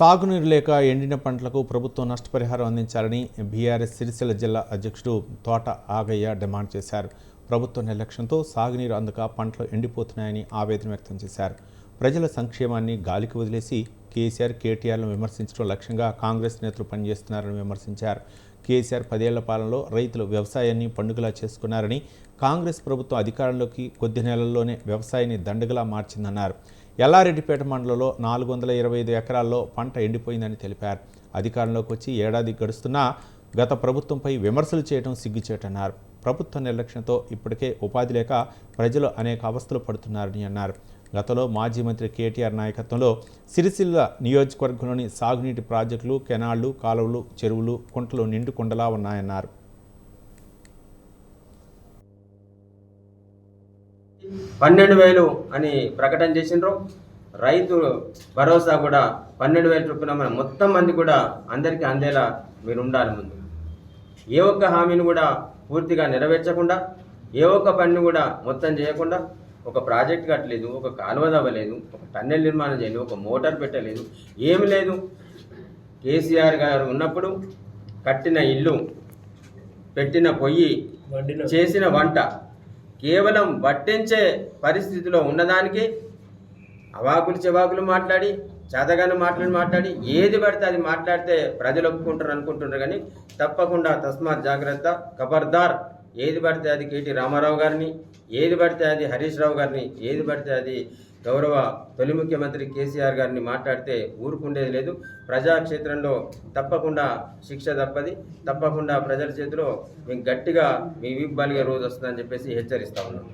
సాగునీరు లేక ఎండిన పంటలకు ప్రభుత్వం నష్టపరిహారం అందించాలని బీఆర్ఎస్ సిరిసిల్ల జిల్లా అధ్యక్షుడు తోట ఆగయ్య డిమాండ్ చేశారు. ప్రభుత్వ నిర్లక్ష్యంతో సాగునీరు అందక పంటలు ఎండిపోతున్నాయని ఆవేదన వ్యక్తం చేశారు. ప్రజల సంక్షేమాన్ని గాలికి వదిలేసి కేసీఆర్, కేటీఆర్లను విమర్శించడం లక్ష్యంగా కాంగ్రెస్ నేతలు పనిచేస్తున్నారని విమర్శించారు. కేసీఆర్ 10 ఏళ్ల పాలనలో రైతులు వ్యవసాయాన్ని పండుగలా చేసుకున్నారని, కాంగ్రెస్ ప్రభుత్వం అధికారంలోకి కొద్ది నెలల్లోనే వ్యవసాయాన్ని దండగలా మార్చిందన్నారు. ఎల్లారెడ్డిపేట మండలంలో 425 ఎకరాల్లో పంట ఎండిపోయిందని తెలిపారు. అధికారంలోకి వచ్చి ఏడాది గడుస్తున్నా గత ప్రభుత్వంపై విమర్శలు చేయడం సిగ్గుచేటన్నారు. ప్రభుత్వ నిర్లక్ష్యంతో ఇప్పటికే ఉపాధి లేక ప్రజలు అనేక అవస్థలు పడుతున్నారని అన్నారు. గతంలో మాజీ మంత్రి కేటీఆర్ నాయకత్వంలో సిరిసిల్ల నియోజకవర్గంలోని సాగునీటి ప్రాజెక్టులు, కెనాళ్లు, కాలువలు, చెరువులు, కుంటలు నిండుకుండలా ఉన్నాయన్నారు. 12,000 అని ప్రకటన చేసిండ్రు. రైతు భరోసా కూడా 12,000 చొప్పున మన మొత్తం మంది కూడా అందరికీ అందేలా మీరు ఉండాలి. ముందు ఏ ఒక్క హామీని కూడా పూర్తిగా నెరవేర్చకుండా, ఏ ఒక్క పనిని కూడా మొత్తం చేయకుండా, ఒక ప్రాజెక్ట్ కట్టలేదు, ఒక కాలువ తవ్వలేదు, ఒక టన్నెల్ నిర్మాణం చేయలేదు, ఒక మోటార్ పెట్టలేదు, ఏమి లేదు. కేసీఆర్ గారు ఉన్నప్పుడు కట్టిన ఇల్లు, పెట్టిన పొయ్యి, చేసిన వంట కేవలం వడ్డించే పరిస్థితిలో ఉన్నదానికి అవాకులు చెవాకులు మాట్లాడి, చేతగాని మాట్లాడి ఏది పడితే అది మాట్లాడితే ప్రజలు ఒప్పుకుంటారు అనుకుంటున్నారు. కానీ తప్పకుండా తస్మాత్ జాగ్రత్త, ఖబర్దార్. ఏది పడితే అది కేటీ రామారావు గారిని, ఏది పడితే అది హరీష్ రావు గారిని, ఏది పడితే అది గౌరవ తొలి ముఖ్యమంత్రి కేసీఆర్ గారిని మాట్లాడితే ఊరుకుండేది లేదు. ప్రజాక్షేత్రంలో తప్పకుండా శిక్ష తప్పది. తప్పకుండా ప్రజల చేతిలో మీకు గట్టిగా మీ వీపు బలిగే రోజు వస్తుందని చెప్పేసి హెచ్చరిస్తా ఉన్నాం.